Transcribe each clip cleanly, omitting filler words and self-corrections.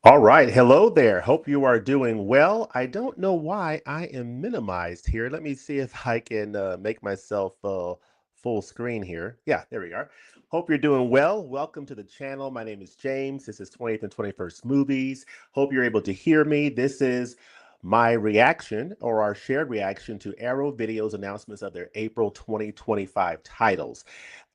All right. Hello there. Hope you are doing well. I don't know why I am minimized here. Let me see if I can make myself full screen here. Yeah, there we are. Hope you're doing well. Welcome to the channel. My name is James. This is 20th and 21st Movies. Hope you're able to hear me. This is my reaction or our shared reaction to Arrow Video's announcements of their April 2025 titles.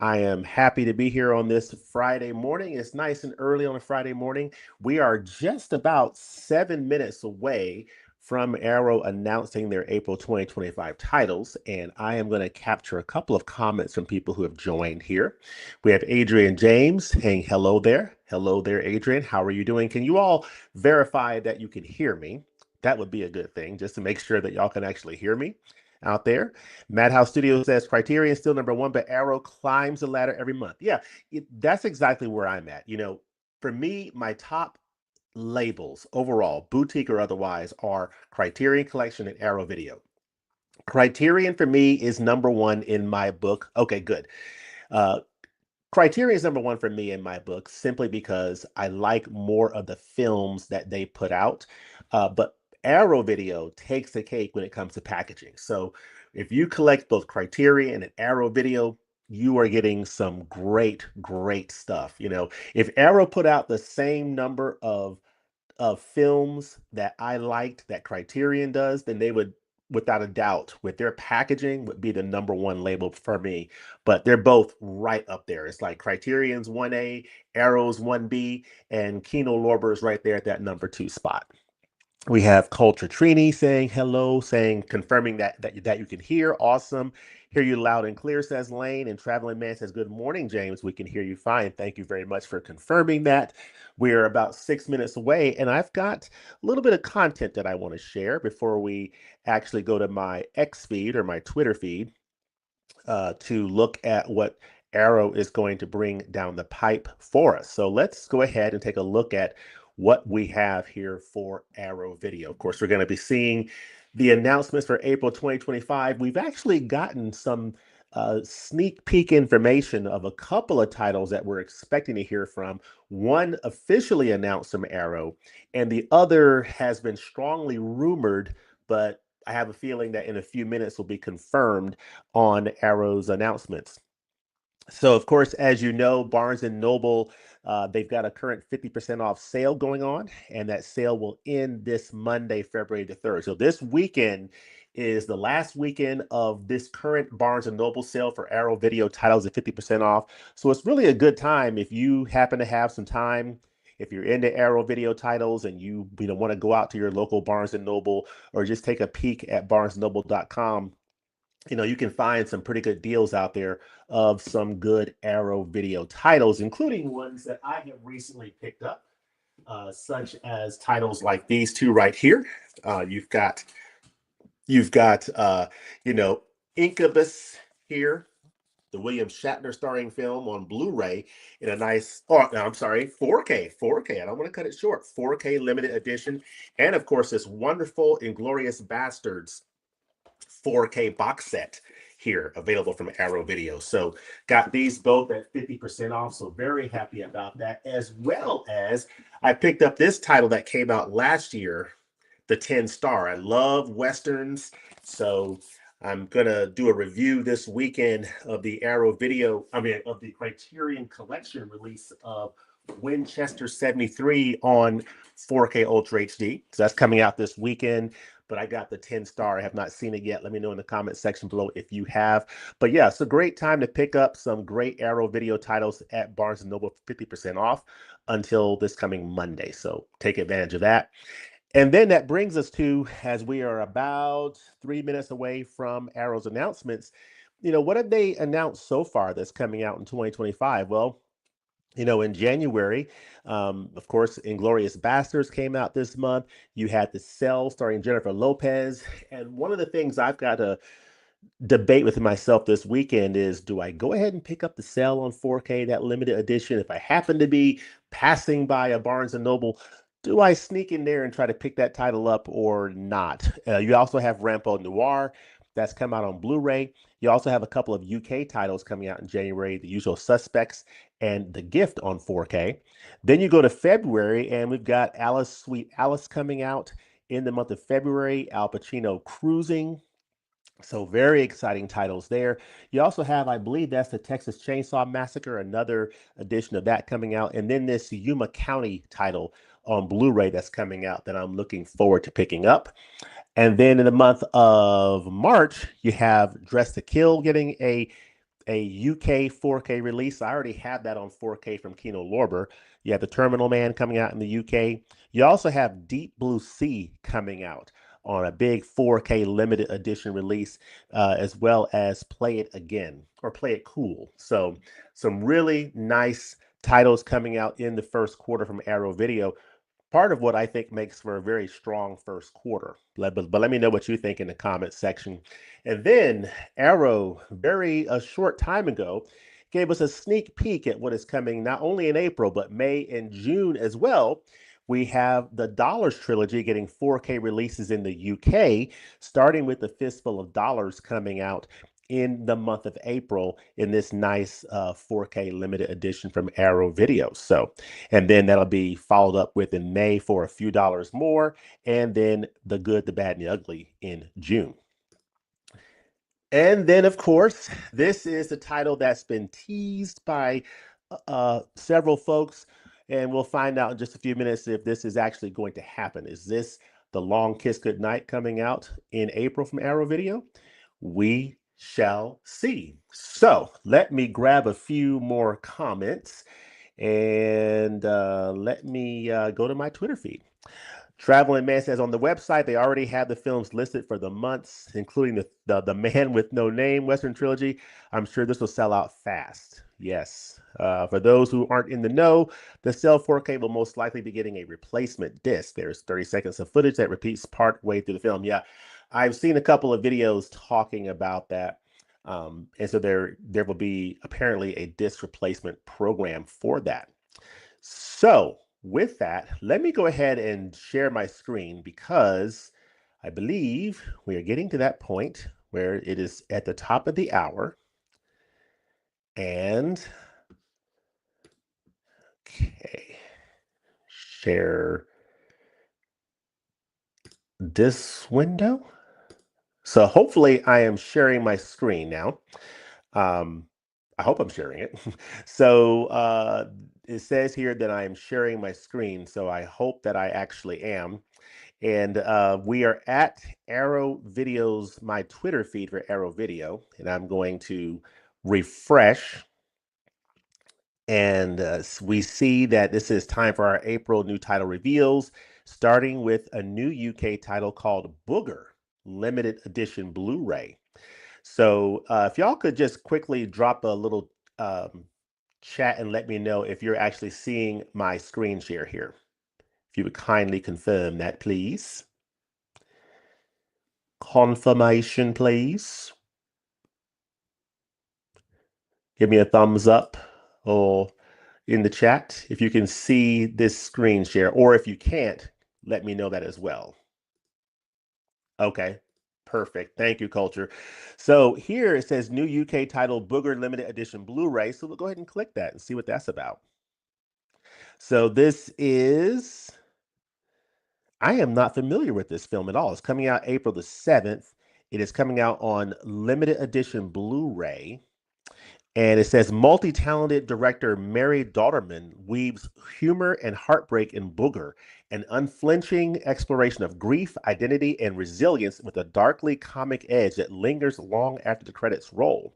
I am happy to be here on this Friday morning. It's nice and early on a Friday morning. We are just about 7 minutes away from Arrow announcing their April 2025 titles, and I am going to capture a couple of comments from people who have joined here. We have Adrian James saying hello there. Hello there, Adrian. How are you doing? Can you all verify that you can hear me? That would be a good thing, just to make sure that y'all can actually hear me out there. Madhouse Studio says Criterion still number one, but Arrow climbs the ladder every month. Yeah, that's exactly where I'm at. For me, my top labels overall, boutique or otherwise, are Criterion Collection and Arrow Video. Criterion for me is number one in my book. Okay, good. Uh, Criterion is number one for me in my book simply because I like more of the films that they put out. But Arrow Video takes the cake when it comes to packaging. So if you collect both Criterion and Arrow Video, you are getting some great, great stuff. If Arrow put out the same number of films that I liked that Criterion does, then they would, without a doubt, with their packaging, would be the number one label for me. But they're both right up there. It's like Criterion's 1A, Arrow's 1B, and Kino Lorber's right there at that number two spot. We have Culture Trini saying hello, saying confirming that you can hear. Awesome. Hear you loud and clear, says Lane. And Traveling Man says, good morning, James. We can hear you fine. Thank you very much for confirming that. We're about 6 minutes away, and I've got a little bit of content that I want to share before we actually go to my X feed or my Twitter feed to look at what Arrow is going to bring down the pipe for us. So let's go ahead and take a look at what we have here for Arrow Video. Of course, we're going to be seeing the announcements for April 2025. We've actually gotten some sneak peek information of a couple of titles that we're expecting to hear from. One officially announced from Arrow, and the other has been strongly rumored, but I have a feeling that in a few minutes will be confirmed on Arrow's announcements. So, of course, as you know, Barnes and Noble, they've got a current 50% off sale going on, and that sale will end this Monday, February the 3rd. So this weekend is the last weekend of this current Barnes and Noble sale for Arrow Video titles at 50% off. So it's really a good time if you happen to have some time. If you're into Arrow Video titles and you want to go out to your local Barnes and Noble or just take a peek at barnesnoble.com, you can find some pretty good deals out there of some good Arrow Video titles, including ones that I have recently picked up, such as titles like these two right here. Uh, you've got you've got Incubus here, the William Shatner starring film on Blu-ray in a nice, oh, no, I'm sorry, 4K. I don't want to cut it short. 4K limited edition, and of course this wonderful Inglorious Bastards 4K box set here available from Arrow Video. So got these both at 50% off. So very happy about that. As well as I picked up this title that came out last year, The 10 Star. I love Westerns. So I'm going to do a review this weekend of the of the Criterion Collection release of Winchester 73 on 4K Ultra HD. So that's coming out this weekend. But I got the 10 Star. I have not seen it yet. Let me know in the comment section below if you have. But yeah, it's a great time to pick up some great Arrow Video titles at Barnes & Noble for 50% off until this coming Monday. So take advantage of that. And then that brings us to, as we are about 3 minutes away from Arrow's announcements, what have they announced so far that's coming out in 2025? Well, in January, of course, Inglorious Bastards came out this month. You had The Cell starring Jennifer Lopez. And one of the things I've got to debate with myself this weekend is, do I go ahead and pick up The Cell on 4K, that limited edition? If I happen to be passing by a Barnes and Noble, do I sneak in there and try to pick that title up or not? You also have Rampo Noir that's come out on Blu-ray. You also have a couple of UK titles coming out in January, The Usual Suspects and The Gift on 4K. Then you go to February, and we've got Alice, Sweet Alice coming out in the month of February, Al Pacino Cruising. So very exciting titles there. You also have, I believe that's the Texas Chainsaw Massacre, another edition of that coming out. And then this Yuma County title on Blu-ray that's coming out that I'm looking forward to picking up. And then in the month of March, you have Dress to Kill getting a UK 4K release. I already have that on 4K from Kino Lorber. You have The Terminal Man coming out in the UK. You also have Deep Blue Sea coming out on a big 4K limited edition release, as well as Play It Again or Play It Cool. So some really nice titles coming out in the first quarter from Arrow Video, part of what I think makes for a very strong first quarter. But let me know what you think in the comments section. And then Arrow, a short time ago, gave us a sneak peek at what is coming not only in April, but May and June as well. We have the Dollars trilogy getting 4K releases in the UK, starting with the Fistful of Dollars coming out in the month of April in this nice 4K limited edition from Arrow Video. So, and then that'll be followed up with in May for a few dollars more, and then The Good, the Bad, and the Ugly in June. And then, of course, this is the title that's been teased by several folks, and we'll find out in just a few minutes if this is actually going to happen. Is this The Long Kiss Goodnight coming out in April from Arrow Video? We shall see. So let me grab a few more comments and let me go to my Twitter feed. Traveling Man says on the website they already have the films listed for the months, including the Man with No Name Western trilogy. I'm sure this will sell out fast. Yes. For those who aren't in the know, the Cell 4K will most likely be getting a replacement disc. There's 30 seconds of footage that repeats part way through the film. Yeah, I've seen a couple of videos talking about that. And so there will be apparently a disc replacement program for that. So with that, let me go ahead and share my screen because I believe we are getting to that point where it is at the top of the hour. And okay, share this window. So hopefully I am sharing my screen now. I hope I'm sharing it. So it says here that I am sharing my screen. So I hope that I actually am. And we are at Arrow Video's, my Twitter feed for Arrow Video. And I'm going to refresh. And we see that this is time for our April new title reveals, starting with a new UK title called Booger, limited edition Blu-ray. So if y'all could just quickly drop a little chat and let me know if you're actually seeing my screen share here. If you would kindly confirm that, please. Confirmation, please. Give me a thumbs up or in the chat if you can see this screen share, or if you can't, let me know that as well. Okay, perfect. Thank you, Culture. So here it says new UK title Booger Limited Edition Blu-ray. So we'll go ahead and click that and see what that's about. So this is, I am not familiar with this film at all. It's coming out April the 7th. It is coming out on limited edition Blu-ray. And it says multi-talented director Mary Dauterman weaves humor and heartbreak in Booger, an unflinching exploration of grief, identity, and resilience with a darkly comic edge that lingers long after the credits roll.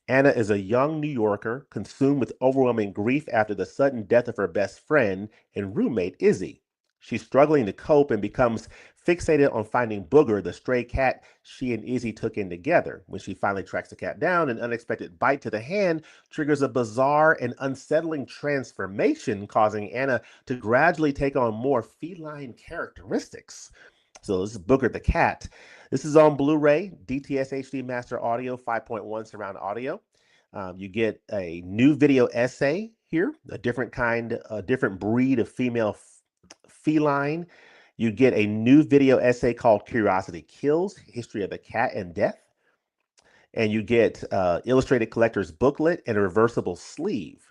Anna is a young New Yorker consumed with overwhelming grief after the sudden death of her best friend and roommate, Izzy. She's struggling to cope and becomes fixated on finding Booger, the stray cat she and Izzy took in together. When she finally tracks the cat down, an unexpected bite to the hand triggers a bizarre and unsettling transformation, causing Anna to gradually take on more feline characteristics. So this is Booger the cat. This is on Blu-ray, DTS HD Master Audio, 5.1 surround audio. You get a new video essay here, a different breed of female feline. You get a new video essay called Curiosity Kills, History of the Cat and Death. and you get illustrated collector's booklet and a reversible sleeve.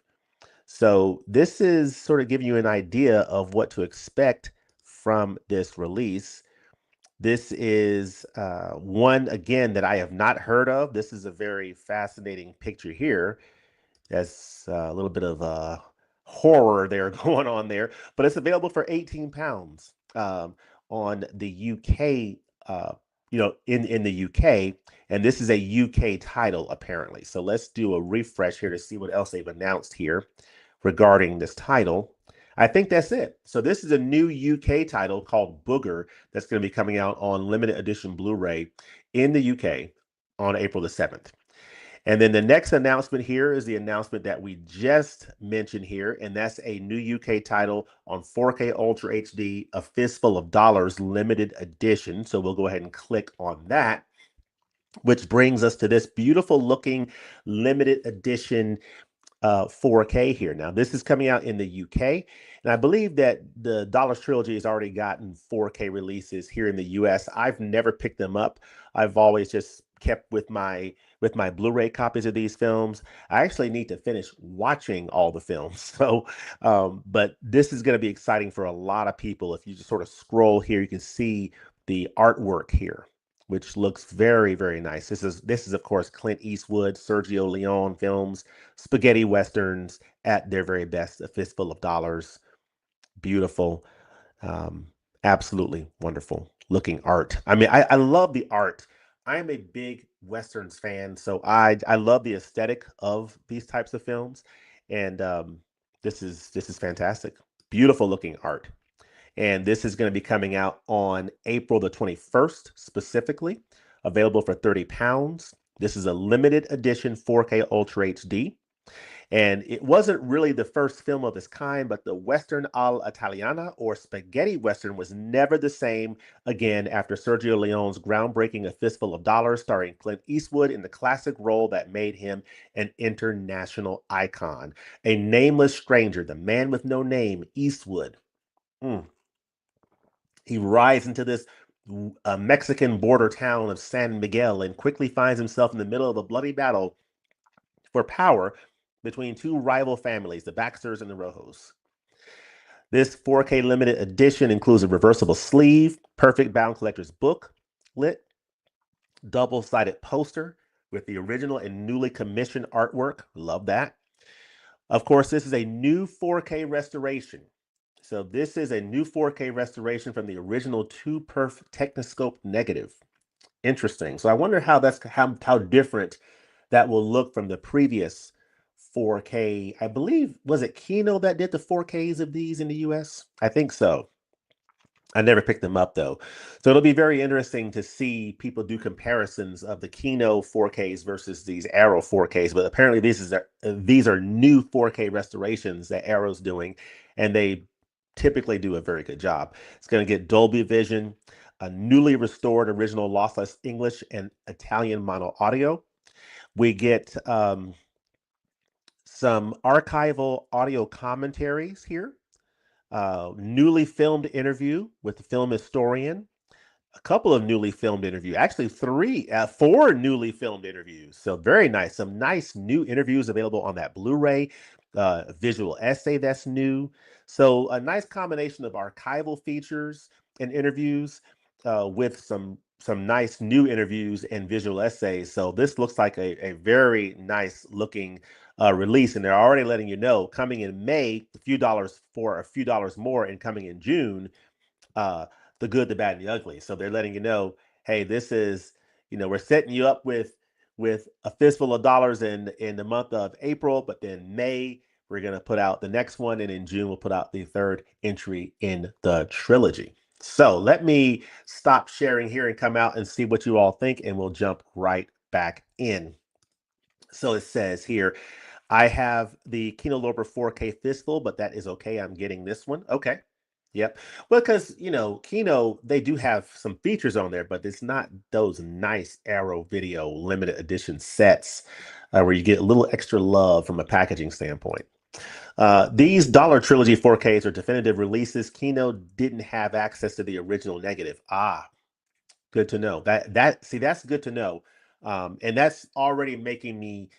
So this is sort of giving you an idea of what to expect from this release. This is one, again, that I have not heard of. This is a very fascinating picture here. There's a little bit of horror there going on there, but it's available for 18 pounds on the UK, in the UK, and this is a UK title apparently. So let's do a refresh here to see what else they've announced here regarding this title. I think that's it. So this is a new UK title called Booger that's going to be coming out on limited edition Blu-ray in the UK on April the 7th. And then the next announcement here is the announcement that we just mentioned here, and that's a new UK title on 4K Ultra HD, A Fistful of Dollars limited edition. So we'll go ahead and click on that, which brings us to this beautiful looking limited edition 4K here. Now, this is coming out in the UK, and I believe that the Dollars Trilogy has already gotten 4K releases here in the US. I've never picked them up. I've always just kept with my Blu-ray copies of these films. I actually need to finish watching all the films. So, but this is going to be exciting for a lot of people. If you just sort of scroll here, you can see the artwork here, which looks very, very nice. This is of course Clint Eastwood, Sergio Leone films, spaghetti westerns at their very best. A Fistful of Dollars, beautiful, um, absolutely wonderful looking art. I mean, I love the art. I am a big westerns fan, so I love the aesthetic of these types of films, and this is fantastic. Beautiful looking art. And this is going to be coming out on April the 21st, specifically, available for 30 pounds. This is a limited edition 4K Ultra HD. And it wasn't really the first film of its kind, but the Western all'Italiana, or spaghetti Western, was never the same again after Sergio Leone's groundbreaking A Fistful of Dollars, starring Clint Eastwood in the classic role that made him an international icon. A nameless stranger, the man with no name, Eastwood. Mm. He rides into this Mexican border town of San Miguel and quickly finds himself in the middle of a bloody battle for power between two rival families, the Baxters and the Rojos. This 4K limited edition includes a reversible sleeve, perfect bound collector's booklet, double-sided poster with the original and newly commissioned artwork. Love that. Of course, this is a new 4K restoration. So this is a new 4K restoration from the original 2-perf Technoscope negative. Interesting. So I wonder how different that will look from the previous 4K. I believe, was it Kino that did the 4Ks of these in the US? I think so. I never picked them up though. So it'll be very interesting to see people do comparisons of the Kino 4Ks versus these Arrow 4Ks. But apparently these are new 4K restorations that Arrow's doing, and they typically do a very good job. It's going to get Dolby Vision, a newly restored original lossless English and Italian mono audio. We get some archival audio commentaries here, newly filmed interview with the film historian, a couple of newly filmed interviews, actually four newly filmed interviews. So very nice. Some nice new interviews available on that Blu-ray, visual essay that's new. So a nice combination of archival features and interviews with some nice new interviews and visual essays. So this looks like a very nice looking release, and they're already letting you know coming in May, a few dollars more, and coming in June, uh, the good, the bad, and the ugly. So they're letting you know, hey, this is, we're setting you up with A Fistful of Dollars in the month of April, but then May we're gonna put out the next one, and in June we'll put out the third entry in the trilogy. So let me stop sharing here and come out and see what you all think, and we'll jump right back in. So it says here, I have the Kino Lorber 4K Fistful, but that is okay. I'm getting this one. Okay. Yep. Well, because Kino, they do have some features on there, but it's not those nice Arrow Video limited edition sets where you get a little extra love from a packaging standpoint. These Dollar Trilogy 4Ks are definitive releases. Kino didn't have access to the original negative. Ah, good to know. That's good to know. And that's already making me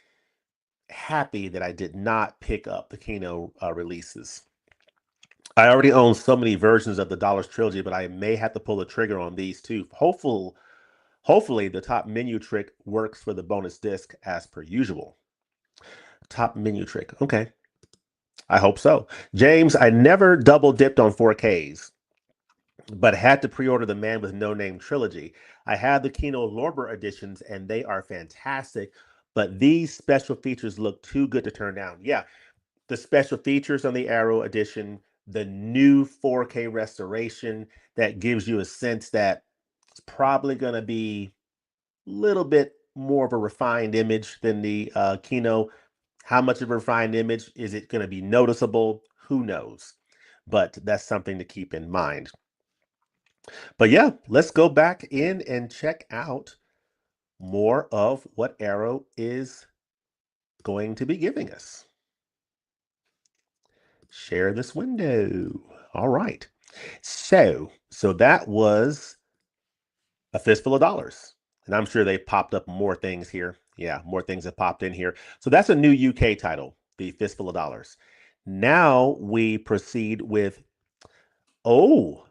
happy that I did not pick up the Kino releases. I already own so many versions of the Dollars trilogy, but I may have to pull the trigger on these too. Hopefully, the top menu trick works for the bonus disc as per usual. Top menu trick. Okay. I hope so. James, I never double dipped on 4Ks, but had to pre order the Man with No Name trilogy. I have the Kino Lorber editions, and they are fantastic, but these special features look too good to turn down. Yeah, the special features on the Arrow edition, the new 4K restoration that gives you a sense that it's probably going to be a little bit more of a refined image than the Kino. How much of a refined image is it going to be noticeable? Who knows? But that's something to keep in mind. But yeah, let's go back in and check out more of what Arrow is going to be giving us. Share this window. All right. So that was a fistful of dollars. And I'm sure they popped up more things here. Yeah, more things have popped in here. So that's a new UK title, the Fistful of Dollars. Now we proceed with, oh,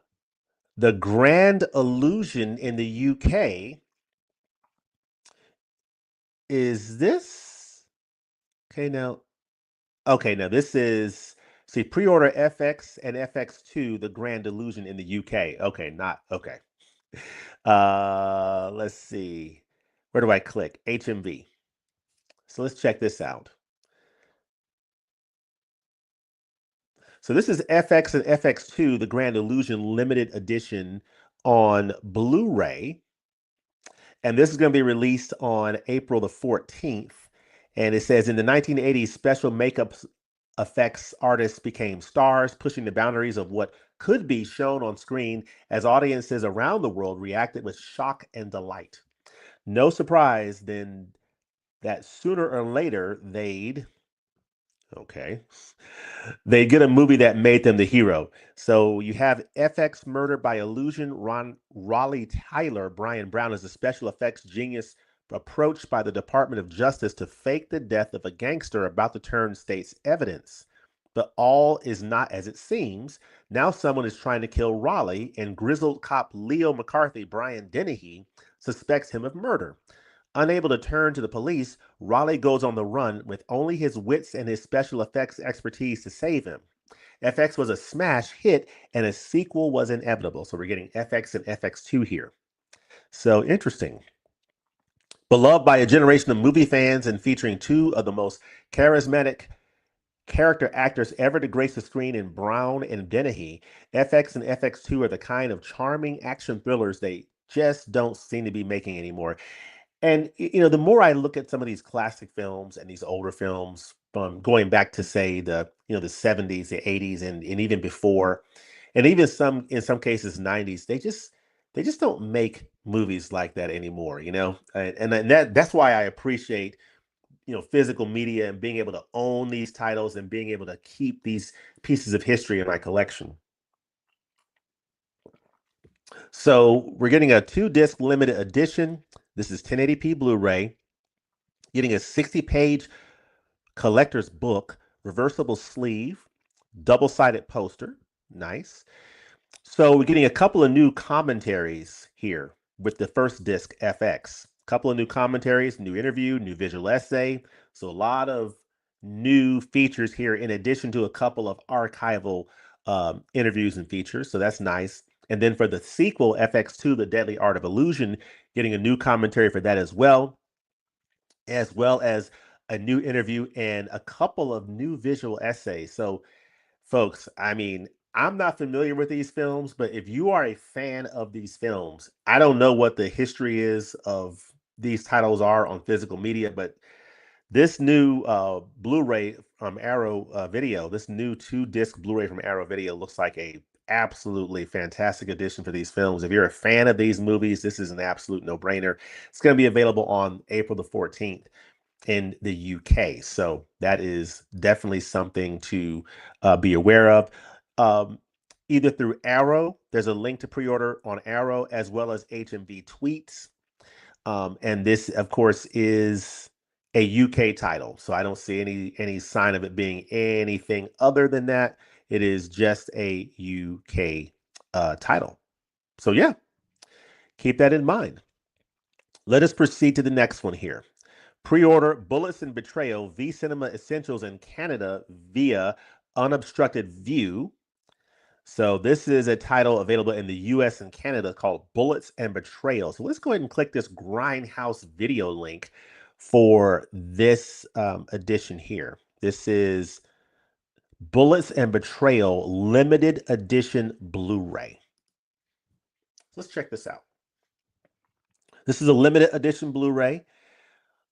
the Grand Illusion in the UK. Is this okay now? Okay, now this is see pre-order FX and FX2, the Grand Illusion in the UK. Okay, not okay. Let's see. Where do I click? HMV. So let's check this out. So this is FX and FX2, the Grand Illusion limited edition on Blu-ray. And this is going to be released on April the 14th. And it says in the 1980s, special makeup effects artists became stars, pushing the boundaries of what could be shown on screen as audiences around the world reacted with shock and delight. No surprise then that sooner or later okay, they get a movie that made them the hero. So you have FX Murder by Illusion, Raleigh Tyler, Brian Brown is a special effects genius approached by the Department of Justice to fake the death of a gangster about to turn state's evidence. But all is not as it seems. Now someone is trying to kill Raleigh, and grizzled cop Leo McCarthy, Brian Dennehy, suspects him of murder. Unable to turn to the police, Raleigh goes on the run with only his wits and his special effects expertise to save him. FX was a smash hit, and a sequel was inevitable. So we're getting FX and FX2 here. So interesting. Beloved by a generation of movie fans and featuring two of the most charismatic character actors ever to grace the screen in Brown and Dennehy, FX and FX2 are the kind of charming action thrillers they just don't seem to be making anymore. And the more I look at some of these classic films and these older films from going back to say the 70s, the 80s, and even before, and even some in some cases 90s, they just don't make movies like that anymore, and that's why I appreciate physical media and being able to own these titles and being able to keep these pieces of history in my collection. So we're getting a 2 disc limited edition. This is 1080p Blu-ray, getting a 60-page collector's book, reversible sleeve, double-sided poster. Nice. So we're getting a couple of new commentaries here with the first disc FX. A couple of new commentaries, new interview, new visual essay. So a lot of new features here in addition to a couple of archival interviews and features. So that's nice. And then for the sequel, FX2, The Deadly Art of Illusion, getting a new commentary for that as well as a new interview and a couple of new visual essays. So, folks, I mean, I'm not familiar with these films, but if you are a fan of these films, I don't know what the history is of these titles are on physical media, but this new Blu-ray from Arrow Video, this new 2 disc Blu-ray from Arrow Video looks like a absolutely fantastic addition for these films. If you're a fan of these movies, this is an absolute no-brainer. It's going to be available on April the 14th in the UK. So that is definitely something to be aware of. Um, Either through Arrow, there's a link to pre-order on Arrow as well as HMV Tweets. And this, of course, is a UK title. So I don't see any sign of it being anything other than that. It is just a UK title. So yeah, keep that in mind. Let us proceed to the next one here. Pre-order Bullets and Betrayal V Cinema Essentials in Canada via Unobstructed View. So this is a title available in the US and Canada called Bullets and Betrayal. So let's go ahead and click this Grindhouse video link for this edition here. This is Bullets and Betrayal limited edition Blu-ray. Let's check this out. This is a limited edition Blu-ray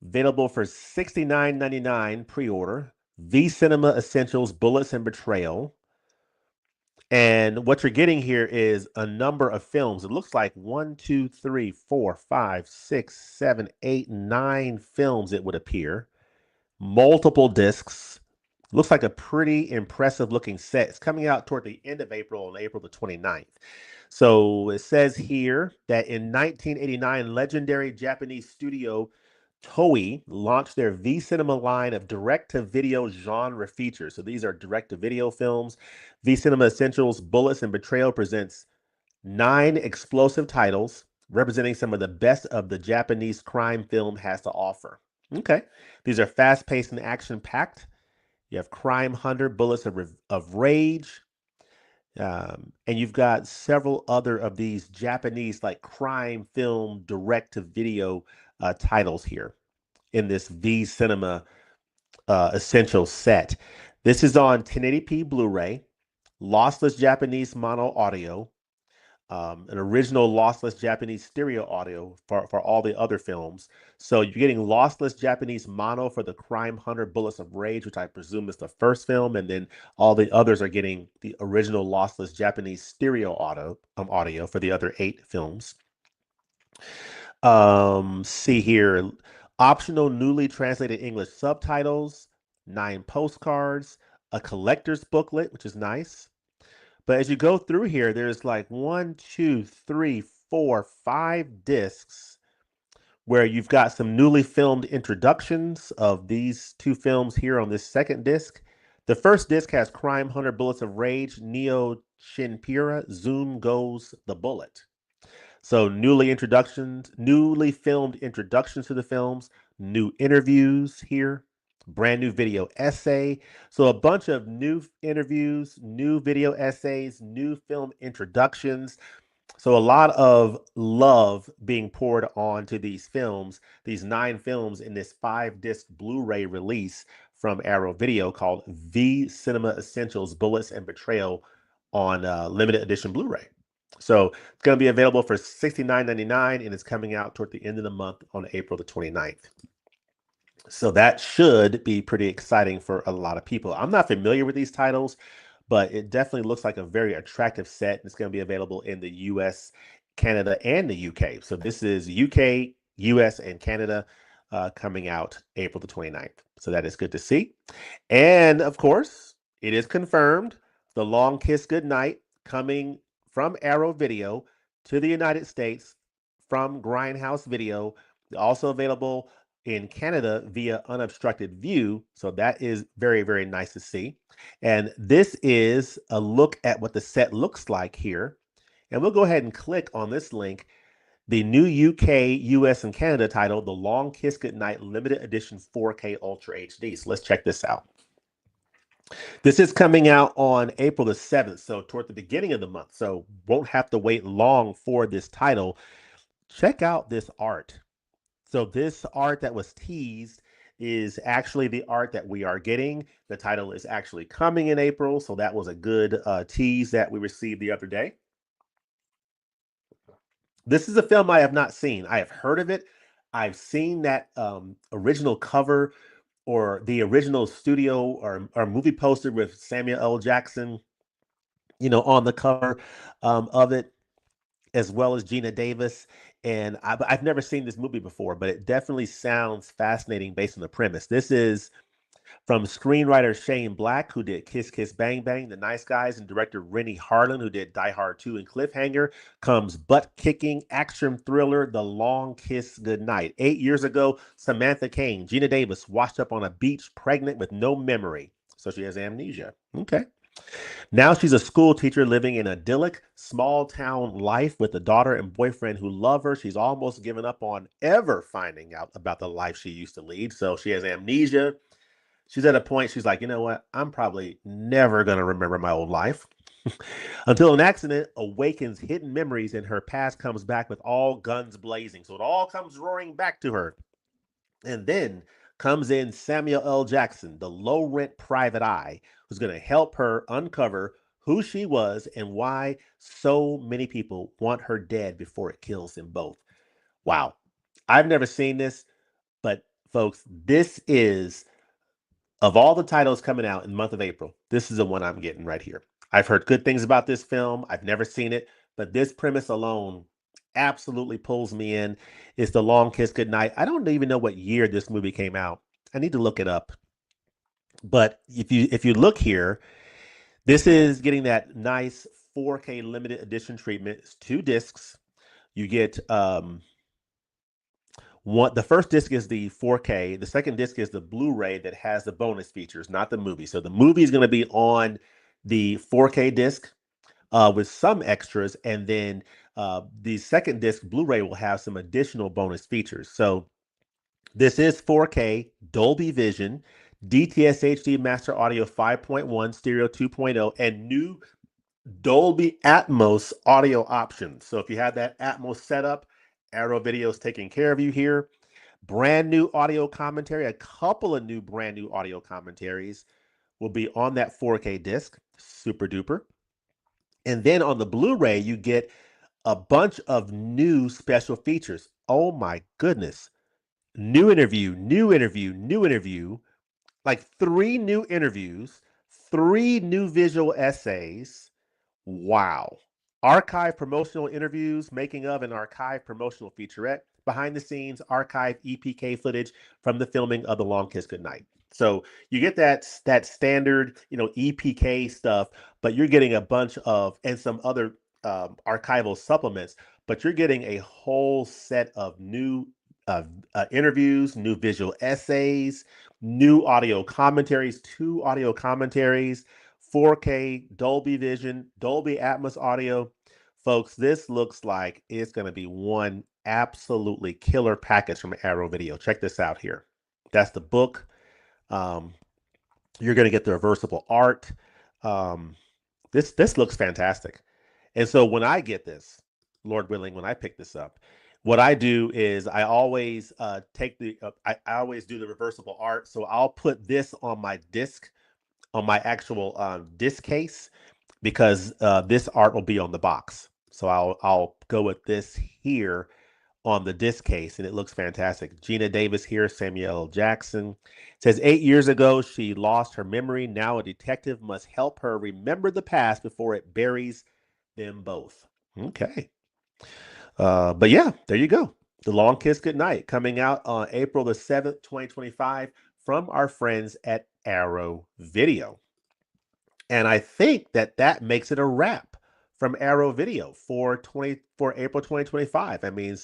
available for $69.99 pre-order. V Cinema Essentials Bullets and Betrayal. And what you're getting here is a number of films. It looks like 1, 2, 3, 4, 5, 6, 7, 8, 9 films, it would appear. Multiple discs. Looks like a pretty impressive looking set. It's coming out toward the end of April, on April the 29th. So it says here that in 1989, legendary Japanese studio Toei launched their V Cinema line of direct-to-video genre features. So these are direct-to-video films. V Cinema Essentials Bullets and Betrayal presents 9 explosive titles representing some of the best of the Japanese crime film has to offer. Okay. These are fast-paced and action-packed. You have Crime Hunter, Bullets of Rage, and you've got several other of these Japanese like crime film direct-to-video titles here in this V Cinema Essential set. This is on 1080p Blu-ray, lossless Japanese mono audio, an original lossless Japanese stereo audio for all the other films. So you're getting lossless Japanese mono for the Crime Hunter Bullets of Rage, which I presume is the first film, and then all the others are getting the original lossless Japanese stereo audio for the other 8 films. See here, optional newly translated English subtitles, 9 postcards, a collector's booklet, which is nice. But as you go through here, there's like 1, 2, 3, 4, 5 discs where you've got some newly filmed introductions of these 2 films here on this second disc. The first disc has Crime Hunter Bullets of Rage, Neo Shinpira, Zoom Goes the Bullet. So newly filmed introductions to the films, new interviews here, brand new video essay. So a bunch of new interviews, new video essays, new film introductions. So a lot of love being poured onto these films, these 9 films in this 5-disc Blu-ray release from Arrow Video called V Cinema Essentials Bullets and Betrayal on limited edition Blu-ray. So it's going to be available for $69.99 and it's coming out toward the end of the month on April the 29th. So that should be pretty exciting for a lot of people. I'm not familiar with these titles, but it definitely looks like a very attractive set. It's going to be available in the US, Canada, and the UK. So this is UK, US, and Canada coming out April the 29th. So that is good to see. And of course, it is confirmed The Long Kiss Goodnight coming from Arrow Video to the United States from Grindhouse Video. Also available in Canada via Unobstructed View. So that is very, very nice to see. And this is a look at what the set looks like here. And we'll go ahead and click on this link. The new UK, US, and Canada title, The Long Kiss Goodnight Limited Edition 4K Ultra HD. So let's check this out. This is coming out on April the 7th, so toward the beginning of the month. So won't have to wait long for this title. Check out this art. So this art that was teased is actually the art that we are getting. The title is actually coming in April, so that was a good tease that we received the other day. This is a film I have not seen. I have heard of it. I've seen that original cover or the original studio or movie poster with Samuel L. Jackson, on the cover of it, as well as Gina Davis. And I've never seen this movie before, but it definitely sounds fascinating based on the premise. This is From screenwriter Shane Black, who did Kiss Kiss Bang Bang, The Nice Guys, and director Rennie Harlan, who did Die Hard 2 and Cliffhanger, comes butt-kicking action thriller The Long Kiss Goodnight. 8 years ago, Samantha Cain, Gina Davis, washed up on a beach pregnant with no memory. So she has amnesia. Okay. Now she's a school teacher living an idyllic small town life with a daughter and boyfriend who love her. She's almost given up on ever finding out about the life she used to lead. So she has amnesia. She's at a point, she's like, you know what? I'm probably never going to remember my old life. Until an accident awakens hidden memories and her past comes back with all guns blazing. So it all comes roaring back to her. And then comes in Samuel L. Jackson, the low rent private eye, who's going to help her uncover who she was and why so many people want her dead before it kills them both. Wow. I've never seen this, but folks, this is, of all the titles coming out in the month of April, this is the one I'm getting right here. I've heard good things about this film. I've never seen it, but this premise alone absolutely pulls me in. It's The Long Kiss Goodnight. I don't even know what year this movie came out. I need to look it up. But if you look here, this is getting that nice 4K limited edition treatment. It's 2 discs. You get one. The first disc is the 4K. The second disc is the Blu-ray that has the bonus features, not the movie. So the movie is going to be on the 4K disc with some extras, and then the second disc Blu-ray will have some additional bonus features. So this is 4K, Dolby Vision, DTS HD Master Audio 5.1, Stereo 2.0, and new Dolby Atmos audio options. So if you have that Atmos setup, Arrow Video is taking care of you here. Brand new audio commentary, a couple of new brand new audio commentaries will be on that 4K disc. Super duper. And then on the Blu-ray, you get a bunch of new special features. Oh my goodness. New interview, new interview, new interview, like 3 new interviews, 3 new visual essays. Wow. Archive promotional interviews, making of an archive promotional featurette, behind the scenes archive EPK footage from the filming of The Long Kiss Goodnight. So you get that standard, EPK stuff, but you're getting a bunch of and some other archival supplements, but you're getting a whole set of new interviews, new visual essays, new audio commentaries, 2 audio commentaries, 4K, Dolby Vision, Dolby Atmos audio. Folks, this looks like it's going to be one absolutely killer package from Arrow Video. Check this out here. That's the book. Um, you're going to get the reversible art. Um, this looks fantastic. And so when I get this, Lord willing, when I pick this up, what I do is I always take I always do the reversible art. So I'll put this on my disc, on my actual disc case, because this art will be on the box. So I'll go with this here on the disc case, and it looks fantastic. Gina Davis here, Samuel L. Jackson. It says 8 years ago, she lost her memory. Now a detective must help her remember the past before it buries them both. Okay. But yeah, there you go. The Long Kiss Goodnight coming out on April the 7th, 2025 from our friends at Arrow Video. And I think that makes it a wrap from Arrow Video for April 2025. I mean,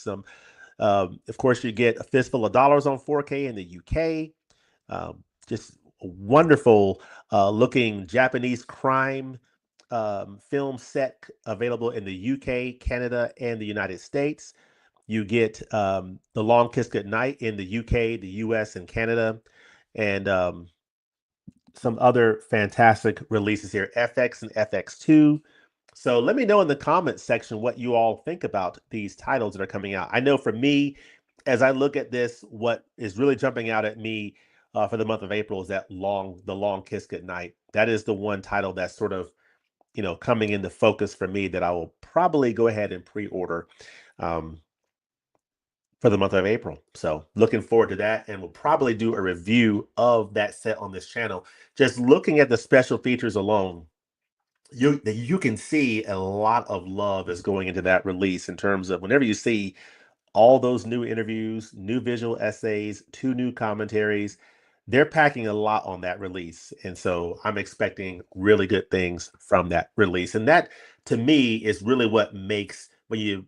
of course, you get a fistful of dollars on 4K in the UK. Just a wonderful looking Japanese crime film set available in the UK, Canada, and the United States. You get The Long Kiss Goodnight in the UK, the US, and Canada, and some other fantastic releases here, FX and FX2. So let me know in the comments section what you all think about these titles that are coming out. I know for me, as I look at this, what is really jumping out at me for the month of April is The Long Kiss Goodnight. That is the one title that's sort of, coming into focus for me that I will probably go ahead and pre-order for the month of April. So looking forward to that, and we'll probably do a review of that set on this channel. Just looking at the special features alone, you can see a lot of love is going into that release in terms of whenever you see all those new interviews, new visual essays, 2 new commentaries. they're packing a lot on that release. And so I'm expecting really good things from that release. And that to me is really what makes when you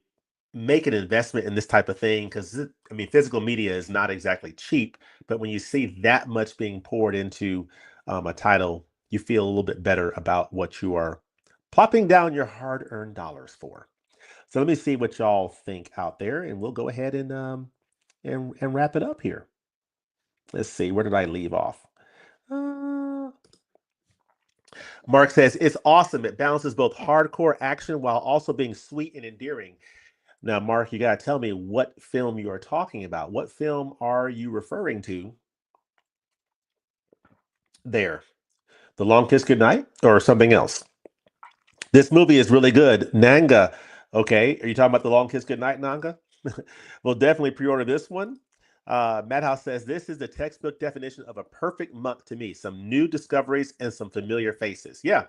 make an investment in this type of thing, because I mean, physical media is not exactly cheap, but when you see that much being poured into a title, you feel a little bit better about what you are plopping down your hard-earned dollars for. So let me see what y'all think out there, and we'll go ahead and wrap it up here. Let's see, where did I leave off? Uh, Mark says it's awesome. It balances both hardcore action while also being sweet and endearing. Now, Mark, you got to tell me what film you are talking about. What film are you referring to there? The Long Kiss Goodnight or something else? This movie is really good. Nanga. Okay. Are you talking about The Long Kiss Goodnight, Nanga? We'll definitely pre order this one. Madhouse says this is the textbook definition of a perfect month to me. Some new discoveries and some familiar faces. Yeah,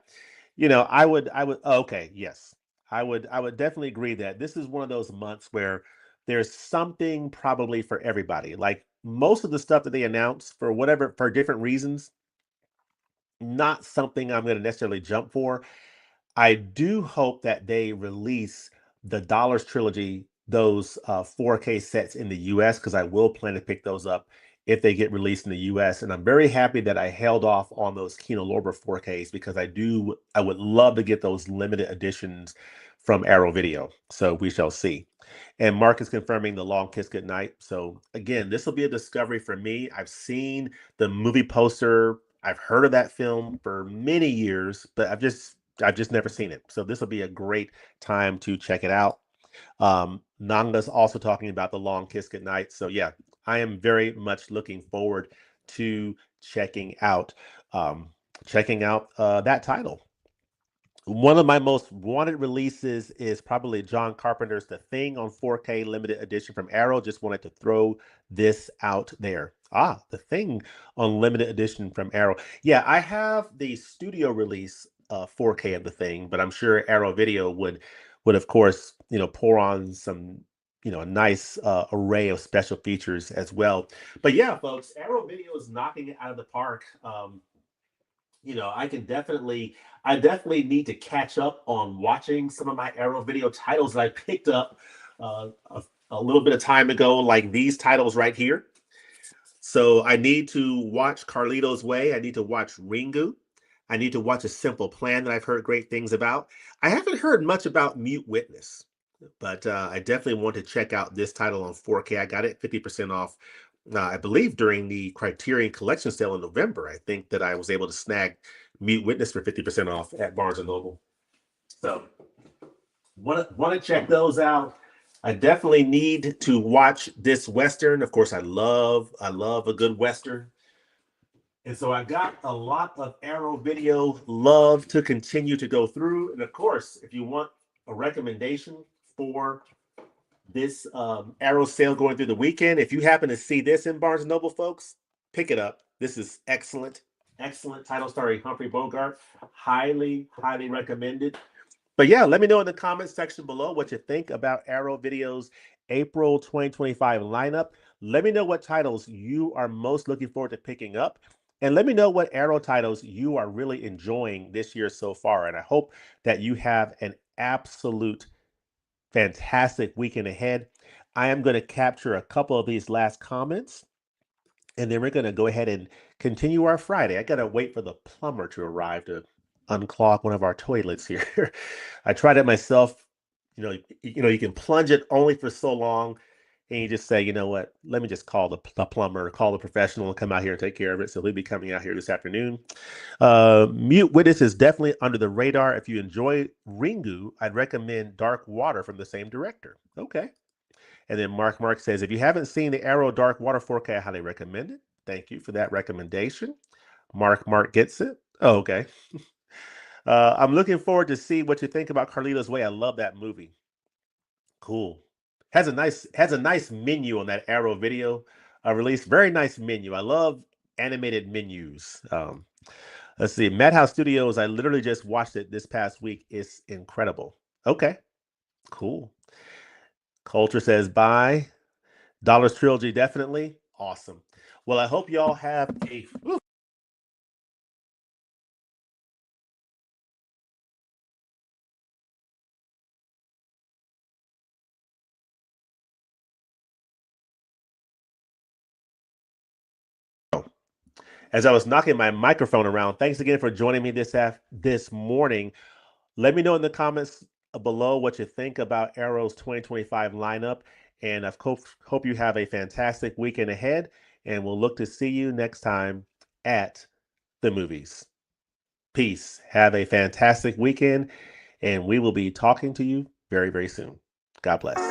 okay, yes, I would definitely agree that this is one of those months where there's something probably for everybody. Like most of the stuff that they announce for whatever for different reasons, not something I'm going to necessarily jump for. I do hope that they release the Dollars trilogy, those 4K sets in the US, because I will plan to pick those up if they get released in the US. And I'm very happy that I held off on those Kino Lorber 4Ks because I would love to get those limited editions from Arrow Video. So we shall see. And Mark is confirming the Long Kiss Goodnight. So again, this will be a discovery for me. I've seen the movie poster. I've heard of that film for many years, but I've just never seen it. So this will be a great time to check it out. Nanga's also talking about the Long Kiss Goodnight. So yeah, I am very much looking forward to um, checking out that title. One of my most wanted releases is probably John Carpenter's The Thing on 4K limited edition from Arrow. Just wanted to throw this out there. Ah, The Thing on limited edition from Arrow. Yeah, I have the studio release 4K of The Thing, but I'm sure Arrow Video would of course, pour on some, a nice array of special features as well. But yeah, folks, Arrow Video is knocking it out of the park. I definitely need to catch up on watching some of my Arrow Video titles that I picked up a little bit of time ago, like these titles right here. So I need to watch Carlito's Way. I need to watch Ringu. I need to watch A Simple Plan that I've heard great things about. I haven't heard much about Mute Witness, but I definitely want to check out this title on 4K. I got it 50% off, I believe, during the Criterion Collection sale in November. I think that I was able to snag Mute Witness for 50% off at Barnes and Noble. So want to check those out. I definitely need to watch this Western. Of course, I love a good Western. And so I got a lot of Arrow Video love to continue to go through. And of course, if you want a recommendation for this Arrow sale going through the weekend, if you happen to see this in Barnes and Noble, folks, pick it up. This is excellent, excellent title starring Humphrey Bogart. Highly, highly recommended. But yeah, let me know in the comments section below what you think about Arrow Video's April 2025 lineup. Let me know what titles you are most looking forward to picking up. And let me know what Arrow titles you are really enjoying this year so far. And I hope that you have an absolute fantastic weekend ahead. I am going to capture a couple of these last comments and then we're going to go ahead and continue our Friday. I got to wait for the plumber to arrive to unclog one of our toilets here. I tried it myself. You can plunge it only for so long, and you just say, you know what? Let me just call the plumber, call the professional, and come out here and take care of it. So he'll be coming out here this afternoon. Mute Witness is definitely under the radar. If you enjoy Ringu, I'd recommend Dark Water from the same director. Okay. And then Mark says, if you haven't seen the Arrow Dark Water 4K, I highly recommend it. Thank you for that recommendation. Mark gets it. Oh, okay. I'm looking forward to see what you think about Carlito's Way. I love that movie. Cool. Has a nice menu on that Arrow Video release. Very nice menu. I love animated menus. Let's see. Madhouse Studios. I literally just watched it this past week. It's incredible. Okay. Cool. Culture says bye. Dollars Trilogy, definitely. Awesome. Well, Well, I hope y'all have a as I was knocking my microphone around. Thanks again for joining me this morning. Let me know in the comments below what you think about Arrow's 2025 lineup. And I hope you have a fantastic weekend ahead. And we'll look to see you next time at the movies. Peace. Have a fantastic weekend. And we will be talking to you very, very soon. God bless.